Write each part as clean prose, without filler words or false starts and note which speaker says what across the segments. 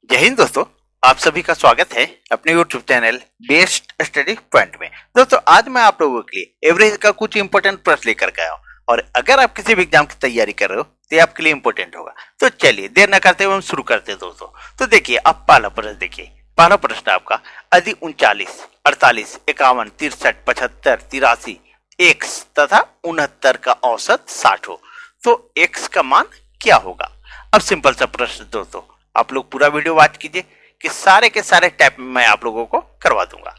Speaker 1: जय हिंद दोस्तों। आप सभी का स्वागत है अपने YouTube channel best study point में। दोस्तों आज मैं आप लोगों के लिए एवरेज का कुछ इंपॉर्टेंट प्रश्न लेकर के आया हूँ और अगर आप किसी भी एग्जाम की तैयारी कर रहे हो तो ये आपके लिए इंपॉर्टेंट होगा। तो चलिए देर न करते हुए हम शुरू करते हैं दोस्तों। तो देखिए आप पहला प्रश्न देखिए। पहला प्रश्न आपका यदि 39, 48, 51, 63, 75, 83 एक्स तथा 69 का औसत 60 हो तो एक्स का मान क्या होगा। अब सिंपल सा प्रश्न दोस्तों, आप लोग पूरा वीडियो वॉच कीजिए कि सारे के सारे टाइप में मैं आप लोगों को करवा दूंगा।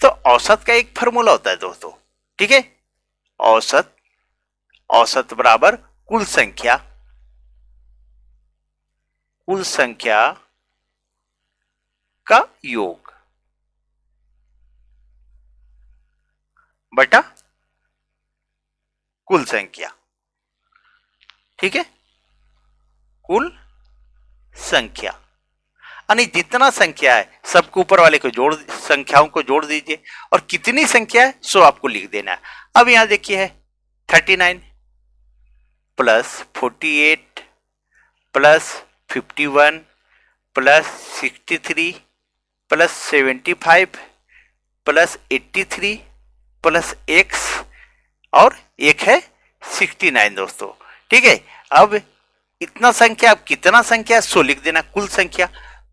Speaker 1: तो औसत का एक फॉर्मूला होता है दोस्तों, ठीक है। औसत औसत बराबर कुल संख्या का योग बटा कुल संख्या, ठीक है। कुल संख्या यानी जितना संख्या है सबको ऊपर वाले को संख्याओं को जोड़ दीजिए और कितनी संख्या है सो आपको लिख देना है। अब यहां देखिए है 39 plus 48 plus 51 plus 63 plus 75 plus 83 plus x और एक है 69 दोस्तों, ठीक है। अब इतना संख्या, अब कितना संख्या सो लिख देना कुल संख्या।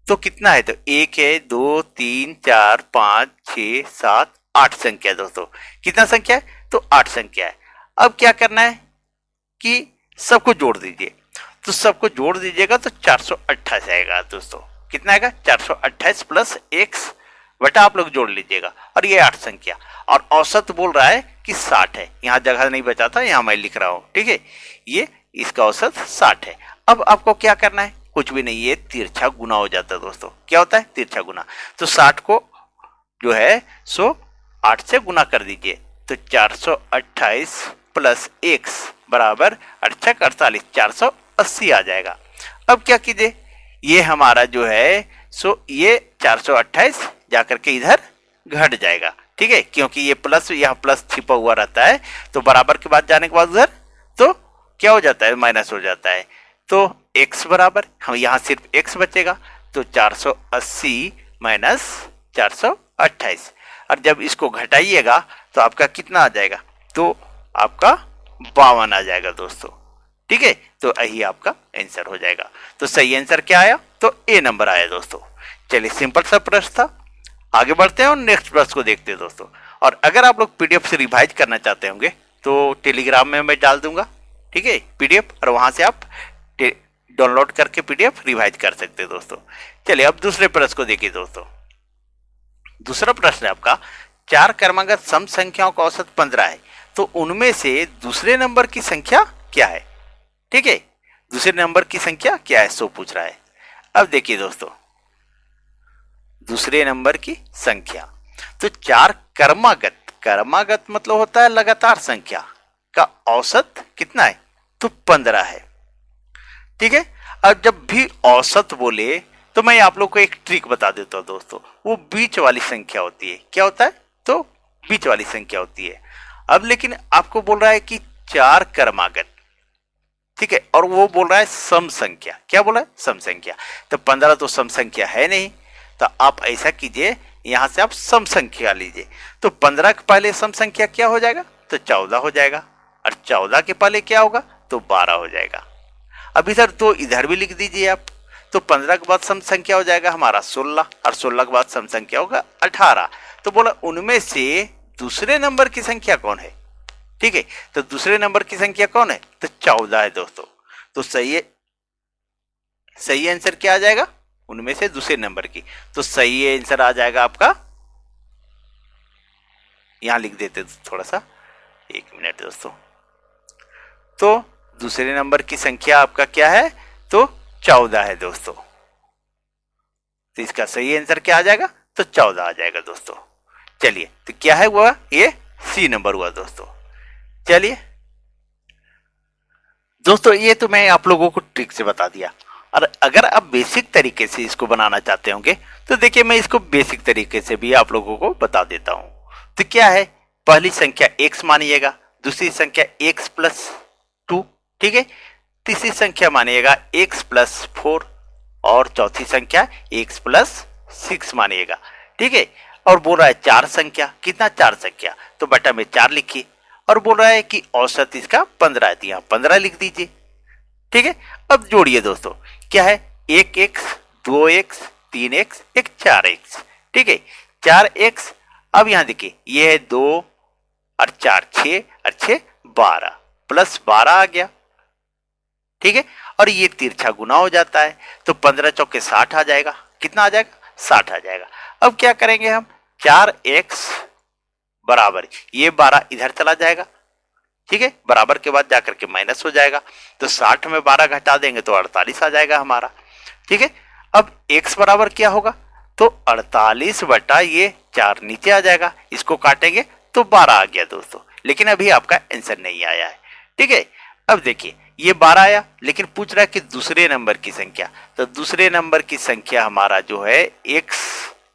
Speaker 1: तो कितना है, तो 1 है, 2, 3, 4, 5, 6, 7, 8 संख्या दोस्तों। कितना संख्या है, तो 8 संख्या है। अब क्या करना है कि सबको जोड़ दीजिए। तो सबको जोड़ दीजिएगा तो 428 आएगा दोस्तों। कितना आएगा, 428 प्लस एक्स बटा आप लोग जोड़ लीजिएगा और ये 8 संख्या। और औसत बोल रहा है कि 60 है, यहाँ जगह नहीं बचा था, यहाँ मैं लिख रहा हूँ, ठीक है। ये इसका औसत 60 है। अब आपको क्या करना है, कुछ भी नहीं, ये तिरछा गुना हो जाता है दोस्तों। क्या होता है, तिरछा गुना। तो 60 को जो है सो 8 से गुना कर दीजिए तो 428 प्लस एक्स बराबर 8 48, 480 आ जाएगा। अब क्या कीजिए, ये हमारा जो है सो ये 428 जाकर के इधर घट जाएगा, ठीक है, क्योंकि ये प्लस यहाँ प्लस छिपा हुआ रहता है। तो बराबर के बाद जाने के बाद उधर तो क्या हो जाता है, माइनस हो जाता है। तो x बराबर, हम यहाँ सिर्फ x बचेगा तो 480 माइनस 428। और जब इसको घटाइएगा तो आपका कितना आ जाएगा, तो आपका 52 आ जाएगा दोस्तों, ठीक है। तो यही आपका आंसर हो जाएगा। तो सही आंसर क्या आया, तो ए नंबर आया दोस्तों। चलिए सिंपल सा प्रश्न था, आगे बढ़ते हैं और नेक्स्ट प्रश्न को देखते हैं दोस्तों। और अगर आप लोग पीडीएफ से रिवाइज करना चाहते होंगे तो टेलीग्राम में मैं डाल दूंगा, ठीक है, पीडीएफ, और वहां से आप डाउनलोड करके पीडीएफ रिवाइज कर सकते हैं दोस्तों। चलिए अब दूसरे प्रश्न को देखिए दोस्तों। दूसरा प्रश्न है आपका, 4 क्रमागत सम संख्याओं का औसत 15 है तो उनमें से दूसरे नंबर की संख्या क्या है, ठीक है। दूसरे नंबर की संख्या क्या है सो पूछ रहा है। अब देखिए दोस्तों, दूसरे नंबर की संख्या, तो 4 क्रमागत मतलब होता है लगातार संख्या का औसत कितना है, तो 15 है, ठीक है। अब जब भी औसत बोले तो मैं आप लोग को एक ट्रिक बता देता हूं दोस्तों, वो बीच वाली संख्या होती है। क्या होता है, तो बीच वाली संख्या होती है। अब लेकिन आपको बोल रहा है कि 4 क्रमागत, ठीक है, और वो बोल रहा है सम संख्या। क्या बोला है, सम संख्या। तो 15 तो सम संख्या है नहीं, तो आप ऐसा कीजिए, यहां से आप सम संख्या लीजिए। तो 15 के पहले सम संख्या क्या हो जाएगा, तो 14 हो जाएगा, और 14 के पहले क्या होगा, तो 12 हो जाएगा। अब इधर तो इधर भी लिख दीजिए आप। तो 15 के बाद सम संख्या हो जाएगा हमारा 16, और 16 के बाद सम संख्या होगा 18। तो बोला उनमें से दूसरे नंबर की संख्या कौन है, ठीक है। तो दूसरे नंबर की संख्या कौन है, तो 14 है दोस्तों। तो सही है, सही आंसर क्या आ जाएगा, उनमें से दूसरे नंबर की। तो सही आंसर आ जाएगा आपका, यहां लिख देते थोड़ा सा, 1 मिनट दोस्तों। तो दूसरे नंबर की संख्या आपका क्या है, तो 14 है दोस्तों। तो इसका सही आंसर क्या आ जाएगा, तो 14 आ जाएगा दोस्तों। चलिए तो क्या है हुआ, ये सी नंबर हुआ दोस्तों। चलिए दोस्तों, ये तो मैं आप लोगों को ट्रिक से बता दिया। और अगर आप बेसिक तरीके से इसको बनाना चाहते होंगे तो देखिए मैं इसको बेसिक तरीके से भी आप लोगों को बता देता हूं। तो क्या है, पहली संख्या x मानिएगा, दूसरी संख्या x प्लस 2, ठीक है। तीसरी संख्या मानिएगा x प्लस 4, और चौथी संख्या x प्लस 6 मानिएगा, ठीक है। और बोल रहा है चार संख्या, कितना चार संख्या, तो बटा में 4 लिखिए। और बोल रहा है कि औसत इसका 15 है, तो यहाँ 15 लिख दीजिए, ठीक है। अब जोड़िए दोस्तों, क्या है 1x 2x 3x 4x, ठीक है 4x। अब यहाँ देखिए ये है 2 और 4 6 और 6 12 प्लस 12 आ गया, ठीक है। और ये तिरछा गुना हो जाता है, तो 15 चौके 60 आ जाएगा, कितना आ जाएगा 60 आ जाएगा। अब क्या करेंगे हम, 4x बराबर ये 12 इधर चला जाएगा, ठीक है, बराबर के बाद जाकर के माइनस हो जाएगा, तो 60 में 12 घटा देंगे तो 48 आ जाएगा हमारा, ठीक है। अब x बराबर क्या होगा, तो 48 बटा ये 4 नीचे आ जाएगा, इसको काटेंगे तो 12 आ गया दोस्तों, लेकिन अभी आपका आंसर नहीं आया है, ठीक है। अब देखिए ये 12 आया, लेकिन पूछ रहा है कि दूसरे नंबर की संख्या, तो दूसरे नंबर की संख्या हमारा जो है x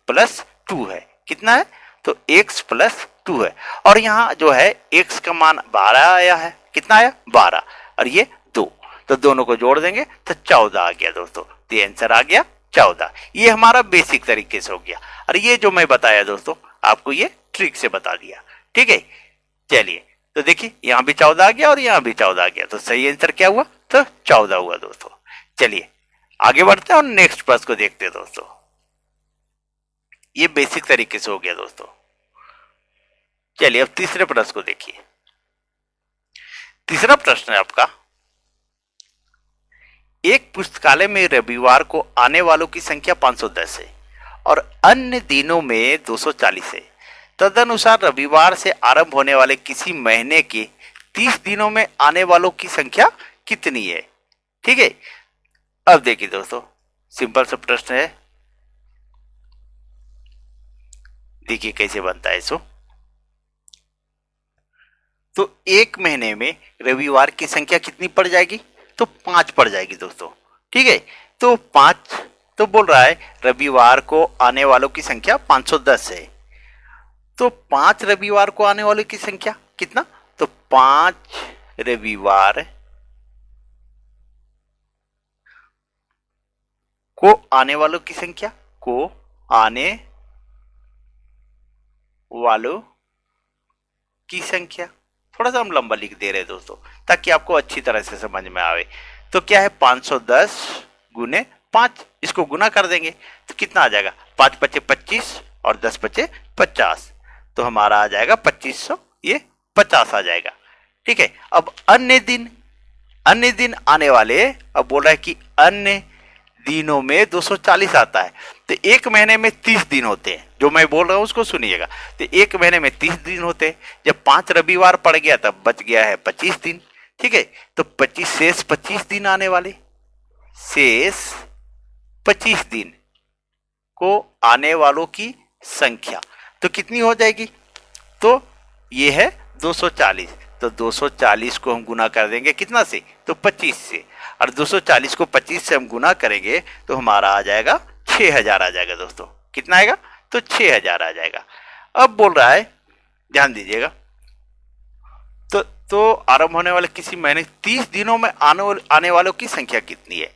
Speaker 1: प्लस 2 है, कितना है, तो x प्लस 2 है। और यहाँ जो है x का मान 12 आया है, कितना आया 12, और ये 2, तो दोनों को जोड़ देंगे तो 14 आ गया दोस्तों, तो आंसर आ गया 14। ये हमारा बेसिक तरीके से हो गया, और ये जो मैं बताया दोस्तों आपको ये ट्रिक से बता दिया, ठीक है। चलिए तो देखिए यहाँ भी 14 आ गया और यहाँ भी 14 आ गया, तो सही आंसर क्या हुआ, तो 14 हुआ दोस्तों। चलिए आगे बढ़ते हैं और नेक्स्ट प्रश्न को देखते हैं दोस्तों। ये बेसिक तरीके से हो गया दोस्तों। चलिए अब तीसरे प्रश्न को देखिए। तीसरा प्रश्न है आपका, एक पुस्तकालय में रविवार को आने वालों की संख्या 510 है और अन्य दिनों में 240 है। तदनुसार रविवार से आरंभ होने वाले किसी महीने के 30 दिनों में आने वालों की संख्या कितनी है, ठीक है। अब देखिए दोस्तों सिंपल सा प्रश्न है, देखिए कैसे बनता है इसको। तो एक महीने में रविवार की संख्या कितनी पड़ जाएगी, तो 5 पड़ जाएगी दोस्तों, ठीक है। तो 5, तो बोल रहा है रविवार को आने वालों की संख्या 510 है, तो 5 रविवार को आने वालों की संख्या कितना, तो 5 रविवार को आने वालों की संख्या, को आने वालों की संख्या, थोड़ा सा हम लंबा लिख दे रहे हैं दोस्तों ताकि आपको अच्छी तरह से समझ में आवे। तो क्या है 510 गुने 5, इसको गुना कर देंगे तो कितना आ जाएगा, 5 पचे 25 और 10 पचे 50, तो हमारा आ जाएगा 2500, ये 50 आ जाएगा, ठीक है। अब अन्य दिन आने वाले, अब बोल रहा है कि अन्य दिनों में 240 आता है, तो एक महीने में 30 दिन होते हैं, जो मैं बोल रहा हूं उसको सुनिएगा। तो एक महीने में 30 दिन होते हैं, जब 5 रविवार पड़ गया तब बच गया है 25 दिन, ठीक है। तो 25 शेष 25 दिन आने वाले, शेष 25 दिन को आने वालों की संख्या तो कितनी हो जाएगी, तो ये है 240, तो 240 को हम गुना कर देंगे कितना से, तो 25 से, और 240 को 25 से हम गुना करेंगे तो हमारा आ जाएगा 6000 आ जाएगा दोस्तों, कितना आएगा, तो 6000 आ जाएगा। अब बोल रहा है ध्यान दीजिएगा, तो आरंभ होने वाले किसी महीने 30 दिनों में आने वालों की संख्या कितनी है,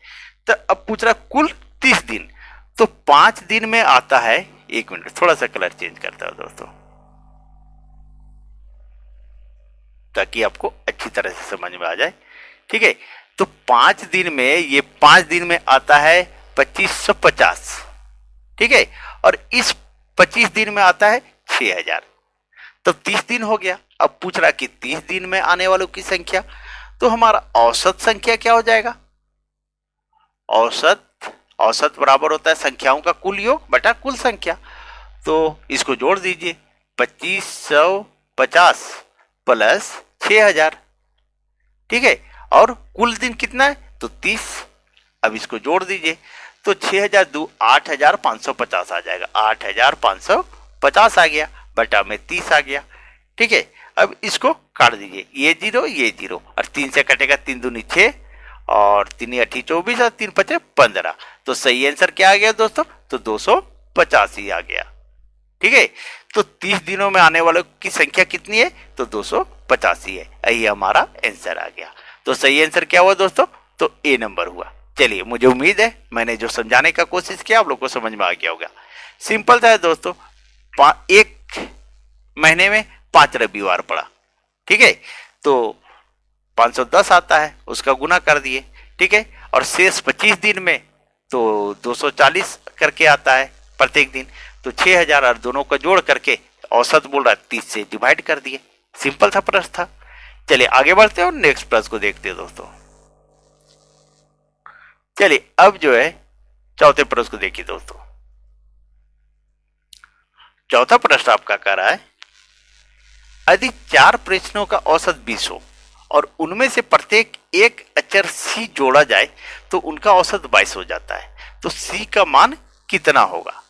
Speaker 1: तो अब पूछ रहा कुल 30 दिन, तो 5 दिन में आता है, एक मिनट थोड़ा सा कलर चेंज करता हूं दोस्तों ताकि आपको अच्छी तरह से समझ में आ जाए, ठीक है। तो 5 दिन में, ये 5 दिन में आता है 2550, ठीक है, और इस 25 दिन में आता है 6000, तो 30 दिन हो गया। अब पूछ रहा कि 30 दिन में आने वालों की संख्या, तो हमारा औसत संख्या क्या हो जाएगा, औसत बराबर होता है संख्याओं का कुल योग बटा कुल संख्या, तो इसको जोड़ दीजिए 2550 प्लस 6000, ठीक है, और कुल दिन कितना है, तो 30, अब इसको जोड़ दीजिए तो 6000 2 8550 आ जाएगा, 8550 आ गया, बटा में 30 आ गया, ठीक है। अब इसको काट दीजिए, ये 0 ये 0 और 3 से कटेगा, 3 दूनी 6 और 3 8 24 और 3 5 15, तो सही आंसर क्या आ गया दोस्तों, तो 285 आ गया, ठीक है। तो 30 दिनों में आने वालों की संख्या कितनी है, तो 285 है, यही हमारा आंसर आ गया। तो सही आंसर क्या हुआ दोस्तों, तो ए नंबर हुआ, चलिए, मुझे उम्मीद है मैंने जो समझाने का कोशिश किया आप लोग को समझ में आ गया होगा। सिंपल था दोस्तों, एक महीने में 5 रविवार पड़ा, ठीक है, तो 510 आता है, उसका गुना कर दिए, ठीक है, और शेष 25 दिन में तो 240 करके आता है प्रत्येक दिन, तो 6000 और दोनों का जोड़ करके औसत बोल रहा है 30 से डिवाइड कर दिए। सिंपल था प्रश्न था। चलिए आगे बढ़ते हैं और नेक्स्ट प्रश्न को देखते हैं दोस्तों। चलिए अब जो है चौथे प्रश्न को देखिए दोस्तों। चौथा प्रश्न आपका कह रहा है, यदि 4 प्रश्नों का औसत 20 हो और उनमें से प्रत्येक एक अक्षर सी जोड़ा जाए तो उनका औसत 22 हो जाता है, तो सी का मान कितना होगा।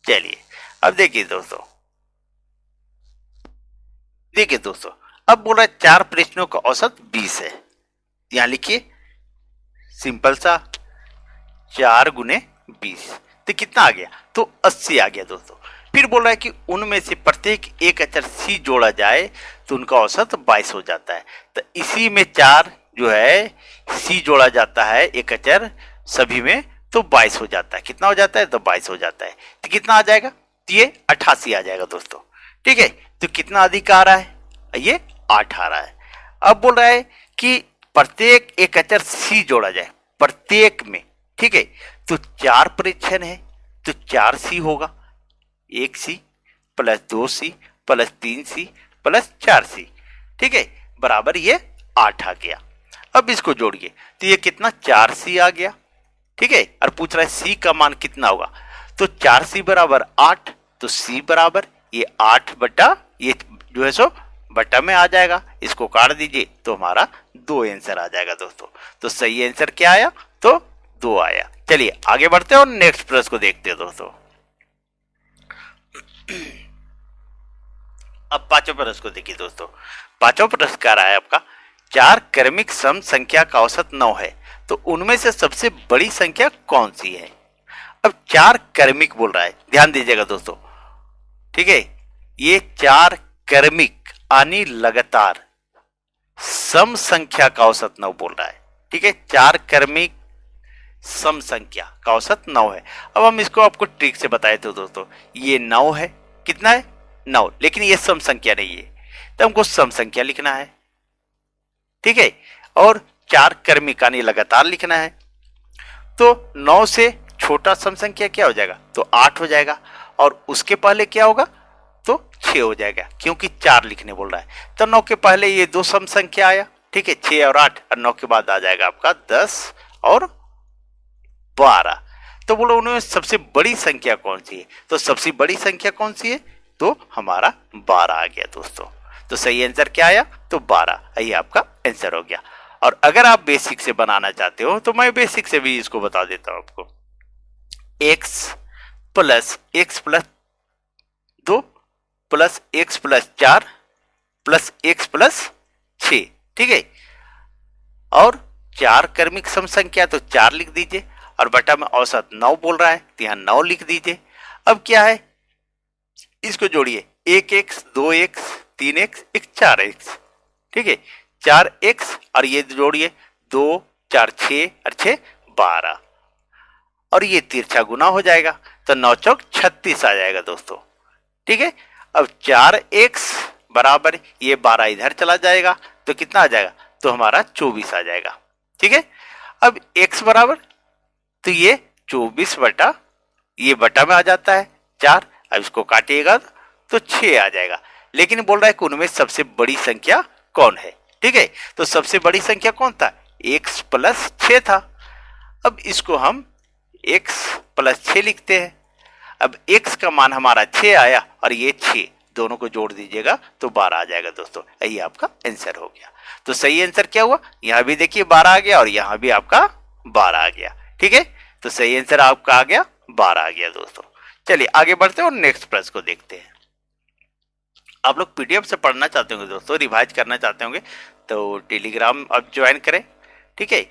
Speaker 1: चलिए अब देखिए दोस्तों, अब बोल रहा है 4 प्रश्नों का औसत 20 है, यहां लिखिए सिंपल सा 4 गुने 20 तो कितना आ गया, तो 80 आ गया दोस्तों। फिर बोल रहा है कि उनमें से प्रत्येक एक अक्षर सी जोड़ा जाए तो उनका औसत 22 हो जाता है, तो इसी में 4 जो है सी जोड़ा जाता है एक अक्षर सभी में, तो 22 हो जाता है। कितना हो जाता है, तो 22 हो जाता है, तो कितना आ जाएगा, तो ये 88 आ जाएगा दोस्तों, ठीक है। तो कितना अधिक आ रहा है, ये 8 आ रहा है। अब बोल रहा है कि प्रत्येक एक अक्षर सी जोड़ा जाए प्रत्येक में, ठीक है, तो 4 परीक्षण है तो 4 सी होगा, 1 C plus 2 C plus 3 C plus 4 C, ठीक है, बराबर ये 8 आ गया। अब इसको जोड़िए तो ये कितना 4 सी आ गया, ठीक है, और पूछ रहा है सी का मान कितना होगा, तो 4 सी बराबर 8, तो सी बराबर ये 8 बटा ये जो है सो बटा में आ जाएगा, इसको काट दीजिए तो हमारा 2 आंसर आ जाएगा दोस्तों। तो सही आंसर क्या आया, तो 2 आया। चलिए आगे बढ़ते हैं और नेक्स्ट प्रश्न को देखते हैं दोस्तों। अब पांचवा प्रश्न को देखिए दोस्तों। पांचवा प्रश्न कह रहा है आपका, 4 क्रमिक सम संख्या का औसत 9 है, तो उनमें से सबसे बड़ी संख्या कौन सी है। अब 4 क्रमिक बोल रहा है, ध्यान दीजिएगा दोस्तों, ठीक है, ये 4 क्रमिक यानी लगातार सम संख्या का औसत 9 बोल रहा है, ठीक है, 4 क्रमिक सम संख्या का औसत 9 है। अब हम इसको आपको ट्रिक से बताए थे दोस्तों, ये 9 है, कितना है 9, लेकिन ये सम संख्या नहीं है, तो हमको सम संख्या लिखना है, ठीक है, और 4 क्रमिक यानी लगातार लिखना है, तो 9 से छोटा सम संख्या क्या हो जाएगा, तो 8 हो जाएगा, और उसके पहले क्या होगा, तो 6 हो जाएगा, क्योंकि 4 लिखने बोल रहा है, तो 9 के पहले ये 2 सम संख्या आया, ठीक है, 6 और 8, और 9 के बाद आ जाएगा आपका 10 और 12। तो बोलो उनमें सबसे बड़ी संख्या कौन सी है, तो सबसे बड़ी संख्या कौन सी है, तो हमारा 12 आ गया दोस्तों। तो सही आंसर क्या आया, तो 12, ये आपका आंसर हो गया। और अगर आप बेसिक से बनाना चाहते हो तो मैं बेसिक से भी इसको बता देता हूं आपको, x plus 2 plus x plus 4 plus x plus 6, ठीक है, और 4 क्रमिक सम संख्या तो 4 लिख दीजिए, और बटा में औसत 9 बोल रहा है तो यहां 9 लिख दीजिए। अब क्या है, इसको जोड़िए, 1x 2x 3x 4x, ठीक है, 4x और ये जोड़िए 2 4 6 और 6 12, और ये तिरछा गुना हो जाएगा, तो 9 चौक 36 आ जाएगा दोस्तों, ठीक है। अब 4x बराबर ये 12 इधर चला जाएगा तो कितना आ जाएगा, तो हमारा 24 आ जाएगा, ठीक है। अब x बराबर, तो ये 24 बटा ये बटा में आ जाता है 4, अब इसको काटिएगा तो 6 आ जाएगा, लेकिन बोल रहा है कि उनमें सबसे बड़ी संख्या कौन है, ठीक है, तो सबसे बड़ी संख्या कौन था, x प्लस 6 था। अब इसको हम x प्लस 6 लिखते हैं। अब x का मान हमारा 6 आया और ये 6, दोनों को जोड़ दीजिएगा तो 12 आ जाएगा दोस्तों, यही आपका आंसर हो गया। तो सही आंसर क्या हुआ, यहां भी देखिए 12 आ गया और यहां भी आपका 12 आ गया, ठीक है, तो सही आंसर आपका आ गया 12 आ गया दोस्तों। चलिए आगे बढ़ते हैं और नेक्स्ट प्रश्न को देखते हैं। आप लोग पीडीएफ से पढ़ना चाहते होंगे दोस्तों, रिवाइज करना चाहते होंगे तो टेलीग्राम आप ज्वाइन करें, ठीक है,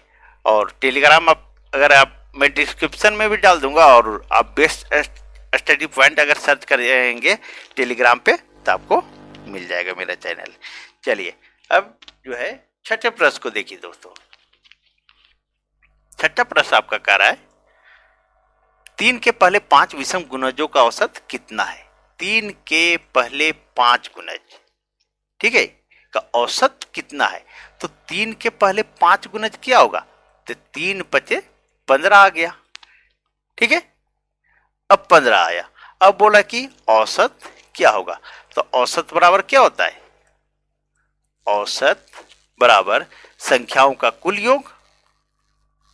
Speaker 1: और टेलीग्राम आप अगर आप मैं डिस्क्रिप्शन में भी डाल दूंगा, और आप बेस्ट स्टडी पॉइंट अगर सर्च करेंगे टेलीग्राम पे तो आपको मिल जाएगा मेरा चैनल। चलिए अब जो है छठे प्रश्न को देखिए दोस्तों। छठा प्रश्न आपका कह रहा है 3 के पहले 5 विषम गुणजों का औसत कितना है। 3 के पहले 5 गुणज, ठीक है, का औसत कितना है। तो 3 के पहले 5 गुणज क्या होगा, तो 3 पचे 15 आ गया, ठीक है। अब 15 आया, अब बोला कि औसत क्या होगा। तो औसत बराबर क्या होता है, औसत बराबर संख्याओं का कुल योग।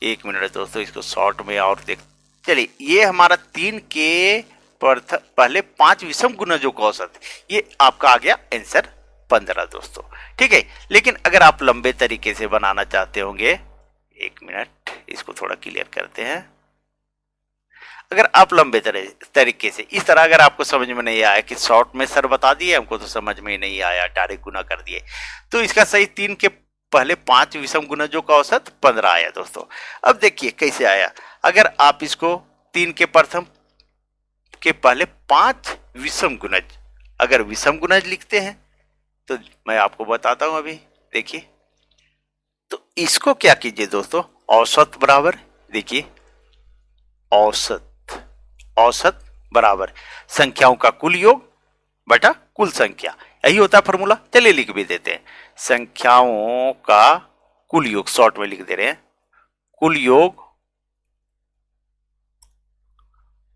Speaker 1: एक मिनट दोस्तों, इसको शॉर्ट में और देख, चलिए ये हमारा 3 के पहले 5 विषम गुणजों का औसत, ये आपका आ गया आंसर 15 दोस्तों, ठीक है। लेकिन अगर आप लंबे तरीके से बनाना चाहते होंगे, एक मिनट इसको थोड़ा क्लियर करते हैं। अगर आप लंबे तरीके से इस तरह, अगर आपको समझ में नहीं आया कि शॉर्ट में सर बता दिए, हमको तो समझ में ही नहीं आया, डायरेक्ट गुना कर दिए, तो इसका सही 3 के पहले 5 विषम गुणजों का औसत 15 आया दोस्तों। अब देखिए कैसे आया, अगर आप इसको 3 के प्रथम के पहले 5 विषम गुणज, अगर विषम गुणज लिखते हैं तो मैं आपको बताता हूं अभी, देखिए। तो इसको क्या कीजिए दोस्तों, औसत बराबर, देखिए औसत, औसत बराबर संख्याओं का कुल योग बटा कुल संख्या, यही होता है फॉर्मूला। चलिए लिख भी देते हैं, संख्याओं का कुल योग, शॉर्ट में लिख दे रहे हैं, कुल योग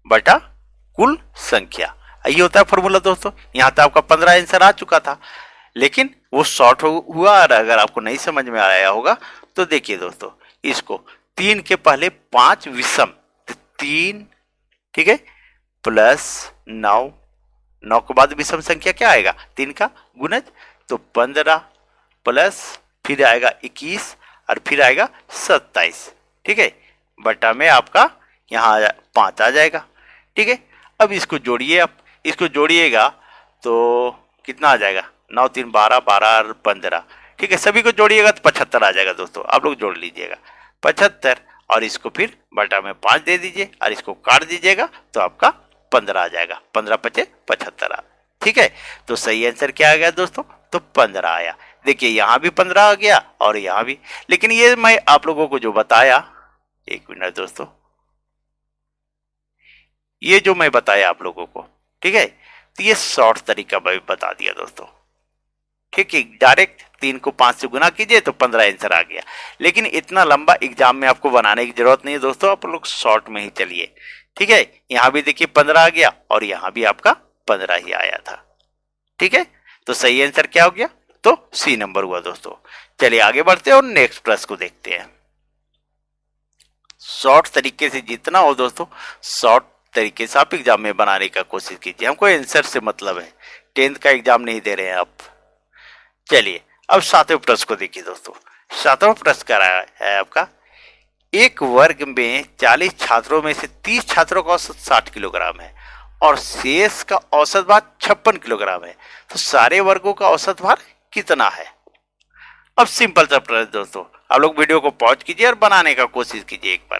Speaker 1: बटा कुल संख्या, यही होता है फॉर्मूला दोस्तों। यहां तक आपका 15 आंसर आ चुका था, लेकिन वो शॉर्ट हुआ। अगर आपको नहीं समझ में आया होगा तो देखिए दोस्तों, इसको 3 के पहले 5 विषम, 3, ठीक है, प्लस 9, 9 के बाद विषम संख्या क्या आएगा, 3 का गुणज, तो 15 प्लस फिर आएगा 21 और फिर आएगा 27, ठीक है, बटा में आपका यहाँ 5 आ जाएगा, ठीक है। अब इसको जोड़िए, आप इसको जोड़िएगा तो कितना आ जाएगा, 9 3 12, 12 और 15, ठीक है, सभी को जोड़िएगा तो 75 आ जाएगा दोस्तों। आप लोग जोड़ लीजिएगा 75, और इसको फिर बटा में 5 दे दीजिए और इसको काट दीजिएगा तो आपका 15 आ जाएगा, 15 पचे 75, ठीक है। तो सही आंसर क्या आ गया दोस्तों, तो 15 आया। देखिए यहाँ भी 15 आ गया और यहाँ भी, लेकिन ये मैं आप लोगों को जो बताया, एक मिनट दोस्तों, ये जो मैं बताया आप लोगों को, ठीक है, तो ये शॉर्ट तरीका मैं बता दिया दोस्तों, ठीक है। डायरेक्ट 3 को 5 से गुना कीजिए तो 15 आंसर आ गया, लेकिन इतना लंबा एग्जाम में आपको बनाने की जरूरत नहीं है दोस्तों, आप लोग शॉर्ट में ही चलिए, ठीक है। यहां भी देखिए 15 आ गया और यहां भी आपका 15 ही आया था, ठीक है। तो सही आंसर क्या हो गया, तो सी नंबर हुआ दोस्तों। चलिए आगे बढ़ते हैं और नेक्स्ट प्रश्न को देखते हैं। शॉर्ट तरीके से जितना हो दोस्तों, शॉर्ट तरीके से आप एग्जाम में बनाने का कोशिश कीजिए, हमको आंसर से मतलब है, 10th का एग्जाम नहीं दे रहे हैं आप। चलिए अब 7वें प्रश्न को देखिए दोस्तों। 7वां प्रश्न कर रहा है आपका, एक वर्ग में 40 छात्रों में से 30 छात्रों का औसत 60 किलोग्राम है और शेष का औसत भार 56 किलोग्राम है, तो सारे वर्गों का औसत भार कितना है। अब सिंपल सा प्रश्न दोस्तों, आप लोग वीडियो को पॉज कीजिए और बनाने का कोशिश कीजिए एक बार।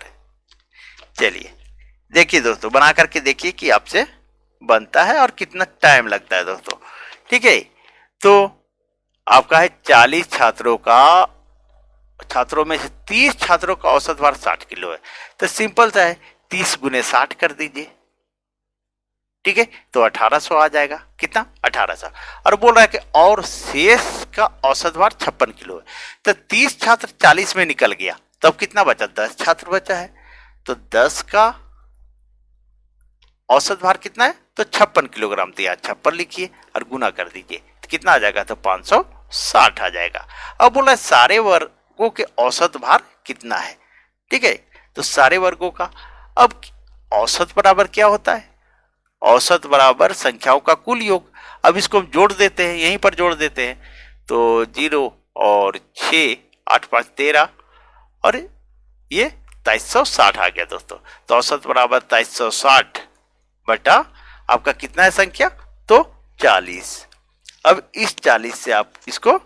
Speaker 1: चलिए देखिए दोस्तों, बना करके देखिए कि आपसे बनता है और कितना टाइम लगता है दोस्तों, ठीक है। तो आपका है 40 छात्रों में से 30 छात्रों का औसत भार 60 किलो है, तो सिंपल सा है, 30 गुने 60 कर दीजिए, ठीक है, तो 1800 आ जाएगा, कितना 1800। और बोल रहा है कि और शेष का औसत भार 56 किलो है, तो 30 छात्र 40 में निकल गया, तब कितना बचा, 10 छात्र बचा है, तो 10 का औसत भार कितना है, तो 56 किलोग्राम, तो यहाँ 56 लिखिए और गुना कर दीजिए, तो कितना आ जाएगा, तो 560 आ जाएगा। अब बोला सारे वर्गों के औसत भार कितना है, ठीक है, तो सारे वर्गों का, अब औसत बराबर क्या होता है, औसत बराबर संख्याओं का कुल योग। अब इसको हम जोड़ देते हैं, यहीं पर जोड़ देते हैं, तो 0 और 6, 8 5 13 और ये 2360 आ गया दोस्तों। तो औसत बराबर 2360 बटा आपका कितना है संख्या, तो 40। अब इस 40 से आप इसको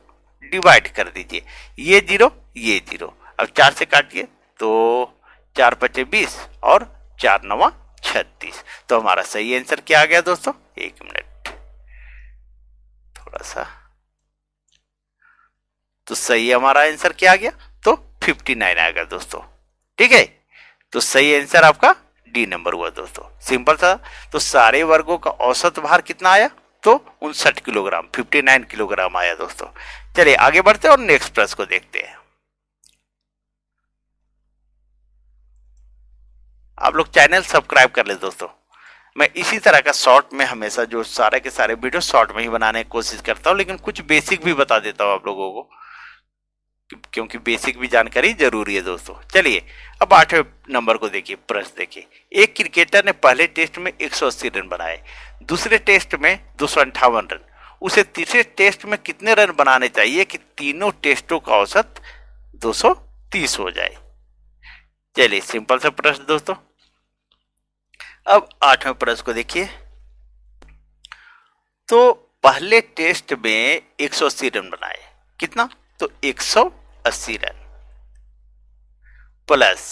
Speaker 1: डिवाइड कर दीजिए, ये 0 ये 0, अब 4 से काटिए तो 4 5 20 और 4 9 36, तो हमारा सही आंसर क्या आ गया दोस्तों, एक मिनट थोड़ा सा, तो सही हमारा आंसर क्या आ गया, तो 59 आ गया दोस्तों, ठीक है, तो सही आंसर आपका डी नंबर हुआ दोस्तों, सिंपल था। तो सारे वर्गों का औसत भार कितना आया, तो 59 किलोग्राम, 59 किलोग्राम आया दोस्तों। चलिए आगे बढ़ते हैं और नेक्स्ट प्रश्न को देखते हैं। आप लोग चैनल सब्सक्राइब कर ले दोस्तों। मैं इसी तरह का शॉर्ट में हमेशा जो सारे के सारे वीडियो शॉर्ट में ही बनाने की कोशिश करता हूँ, लेकिन कुछ बेसिक भी बता देता हूँ आप लोगों को, क्योंकि बेसिक भी जानकारी जरूरी है दोस्तों। चलिए अब 8वें नंबर को देखिए, प्रश्न देखिए। एक क्रिकेटर ने पहले टेस्ट में 180 रन बनाए, दूसरे टेस्ट में 258 रन, उसे तीसरे टेस्ट में कितने रन बनाने चाहिए कि तीनों टेस्टों का औसत 230 हो जाए। चलिए सिंपल सा प्रश्न दोस्तों। अब 8वें प्रश्न को देखिए। तो पहले टेस्ट में 180 रन बनाए, कितना, तो 180 रन, प्लस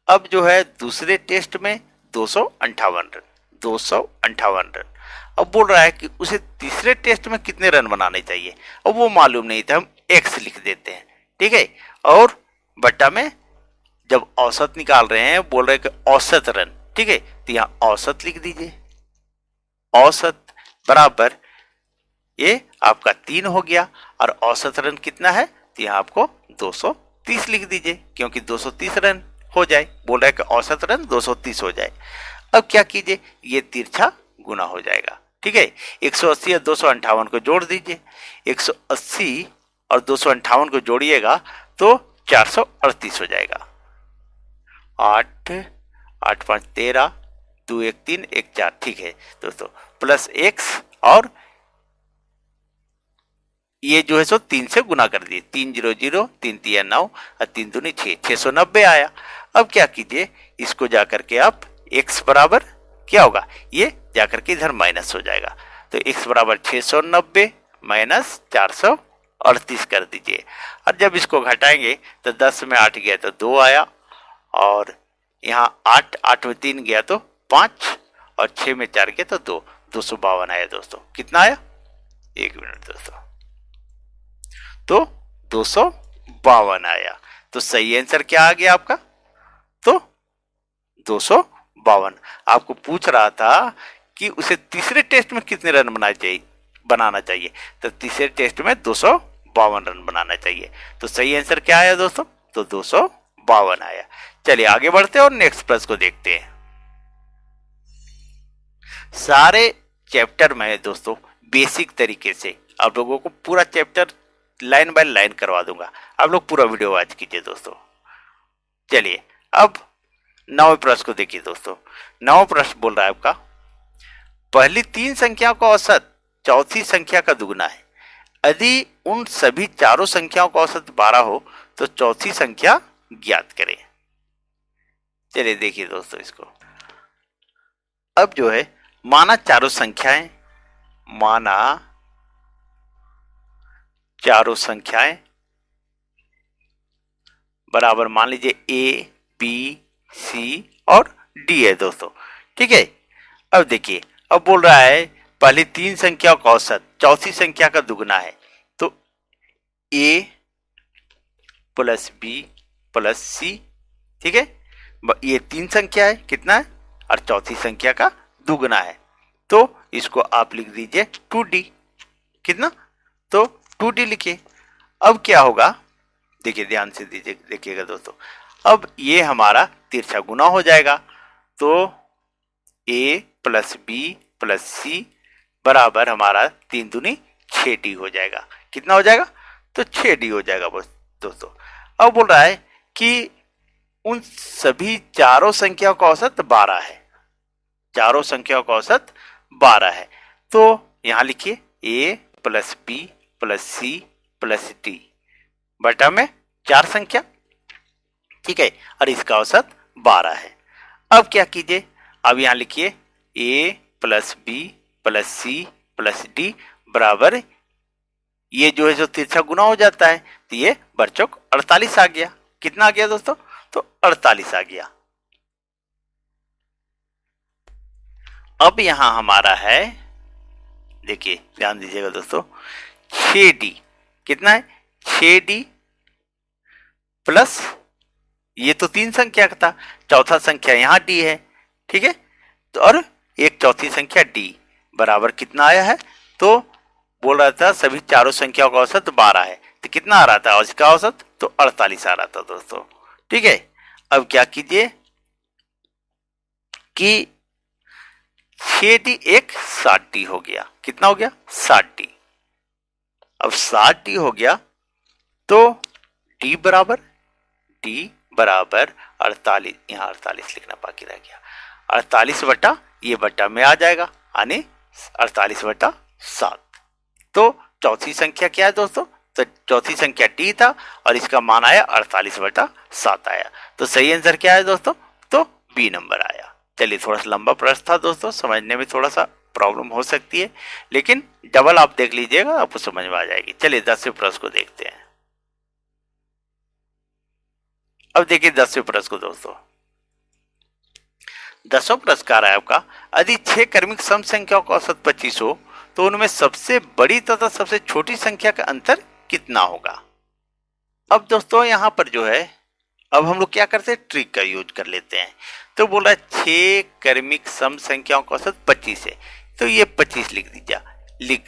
Speaker 1: अब जो है दूसरे टेस्ट में 258 रन, 258 रन। अब बोल रहा है कि उसे तीसरे टेस्ट में कितने रन बनाने चाहिए। अब वो मालूम नहीं था, हम एक्स लिख देते हैं, ठीक है, और बट्टा में जब औसत निकाल रहे हैं बोल रहे हैं कि औसत रन, ठीक है, तो यहां औसत लिख दीजिए। औसत बराबर ये आपका 3 हो गया, और औसत रन कितना है, तो यहां आपको 230 लिख दीजिए, क्योंकि 230 रन हो जाए, बोल रहा है कि औसत रन 230 हो जाए। अब क्या कीजिए, ये तिरछा गुना हो जाएगा, ठीक है। 180 और 258 को जोड़ दीजिए, 180 और 258 को जोड़िएगा तो 438 हो जाएगा। 8 8 5 13, 2 1 3 1 4, ठीक है दोस्तों, प्लस एक्स, और ये जो है सो 3 से गुना कर दिए, 3 0 0, 3 3 9 और 3 दूनी 6, 690 आया। अब क्या कीजिए, इसको जाकर के आप x बराबर क्या होगा, ये जाकर के इधर माइनस हो जाएगा, तो x बराबर 690 माइनस 438 कर दीजिए। और जब इसको घटाएंगे तो 10 में 8 गया तो 2 आया, और यहाँ 8 8 में 3 गया तो 5, और 6 में 4 गया तो 2, 252 आया दोस्तों। कितना आया, 1 मिनट दोस्तों, तो 252 आया। तो सही आंसर क्या आ गया आपका, तो 252। आपको पूछ रहा था कि उसे तीसरे टेस्ट में कितने रन बनाना चाहिए, तो तीसरे टेस्ट में 252 रन बनाना चाहिए। तो सही आंसर क्या आया दोस्तों, तो 252 आया। चलिए आगे बढ़ते हैं और नेक्स्ट प्रश्न को देखते हैं। सारे चैप्टर में दोस्तों बेसिक तरीके से आप लोगों को पूरा चैप्टर लाइन बाय लाइन करवा दूंगा, आप लोग पूरा वीडियो वॉच कीजिए दोस्तों। चलिए अब 9वें प्रश्न को देखिए दोस्तों। 9वां प्रश्न बोल रहा है आपका, पहली 3 संख्याओं का औसत चौथी संख्या का दुगना है, यदि उन सभी चारों संख्याओं का औसत 12 हो तो चौथी संख्या ज्ञात करें। चलिए देखिए दोस्तों इसको। अब जो है माना चारों संख्याएं, माना चारों संख्याएं बराबर, मान लीजिए ए बी सी और डी है दोस्तों, ठीक है। अब देखिए, अब बोल रहा है पहली 3 संख्याओं का औसत चौथी संख्या का दुगना है, तो ए प्लस बी प्लस सी, ठीक है, ये 3 संख्या है, कितना है, और चौथी संख्या का दुगना है, तो इसको आप लिख दीजिए 2d, कितना, तो 2d लिखिए। अब क्या होगा, देखिए ध्यान से दीजिए, देखिएगा दोस्तों, अब ये हमारा तिरछा गुना हो जाएगा, तो a प्लस बी प्लस सी बराबर हमारा 3 दूनी 6d हो जाएगा। कितना हो जाएगा, तो 6d हो जाएगा दोस्तों। अब बोल रहा है कि उन सभी चारों संख्याओं का औसत 12 है, चारों संख्याओं का औसत 12 है, तो यहां लिखिए a plus B plus C plus D बटा में 4 संख्या, ठीक है, और इसका औसत 12 है। अब क्या कीजिए, अब यहां लिखिए a plus B plus C plus D बराबर, ये जो है जो तिरछा गुना हो जाता है, तो ये बरचौक 48 आ गया। कितना आ गया दोस्तों, तो 48 आ गया। अब यहां हमारा है, देखिए ध्यान दीजिएगा दोस्तों, 6d, कितना है, 6d प्लस ये तो 3 संख्या का था, चौथा संख्या यहाँ डी है, ठीक है। तो और एक चौथी संख्या डी बराबर कितना आया है, तो बोल रहा था सभी चारों संख्याओं का औसत 12 है, तो कितना आ रहा था उसका औसत, तो 48 आ रहा था दोस्तों, ठीक है। अब क्या कीजिए कि 6D एक 60D हो गया, कितना हो गया 60D। अब 60D हो गया तो D बराबर 48, यहाँ 48 लिखना बाकी रह गया, 48 बटा ये बटा में आ जाएगा, यानी 48/7। तो चौथी संख्या क्या है दोस्तों, तो चौथी संख्या डी था और इसका मान आया 48/7 आया। तो सही आंसर क्या है दोस्तों, तो बी नंबर आया। चलिए, थोड़ा सा लंबा प्रश्न था दोस्तों, समझने में थोड़ा सा प्रॉब्लम हो सकती है, लेकिन डबल आप देख लीजिएगा, आपको समझ में आ जाएगी। चलिए 10वें प्रश्न को देखते हैं। अब देखिए 10वें प्रश्न को दोस्तों, 10वां प्रश्न कह रहा है आपका, यदि 6 क्रमिक सम संख्याओं का औसत 25 हो तो उनमें सबसे बड़ी तथा सबसे छोटी संख्या का अंतर कितना होगा। अब दोस्तों यहाँ पर जो है, अब हम लोग क्या करते हैं, ट्रिक का यूज कर लेते हैं। तो बोल रहा है 6 क्रमिक सम संख्याओं का औसत 25 है, तो ये 25 लिख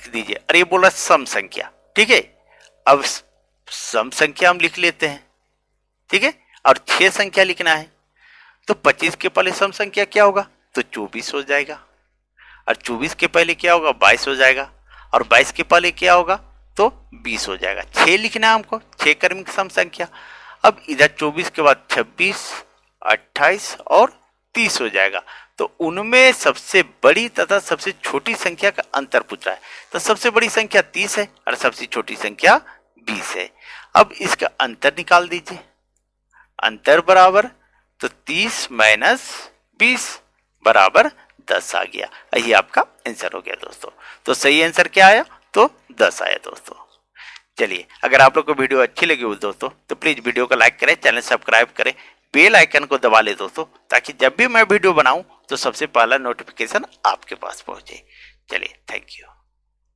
Speaker 1: दीजिए। अरे ये बोल रहा है सम संख्या, ठीक है। अब सम संख्या हम लिख लेते हैं, ठीक है, और 6 संख्या लिखना है, तो 25 के पहले सम संख्या क्या होगा, तो 24 हो जाएगा, और 24 के पहले क्या होगा, 22 हो जाएगा, और 22 के पहले क्या होगा, तो 20 हो जाएगा। 6 लिखना है हमको, 6 क्रमिक सम संख्या। अब इधर 24 के बाद 26, 28 और 30 हो जाएगा। तो उनमें सबसे बड़ी तथा सबसे छोटी संख्या का अंतर पूछ रहा है। तो सबसे बड़ी संख्या 30 है और सबसे छोटी संख्या 20 है। अब इसका अंतर निकाल दीजिए, अंतर बराबर, तो 30 माइनस 20 बराबर 10 आ गया। यही आपका आंसर हो गया दोस्तों। तो सही आंसर क्या आया, तो 10 आया दोस्तों। चलिए, अगर आप लोग को वीडियो अच्छी लगी हो दोस्तों, तो प्लीज वीडियो को लाइक करें, चैनल सब्सक्राइब करें, बेल आइकन को दबा ले दोस्तों, ताकि जब भी मैं वीडियो बनाऊं तो सबसे पहला नोटिफिकेशन आपके पास पहुंचे। चलिए, थैंक यू।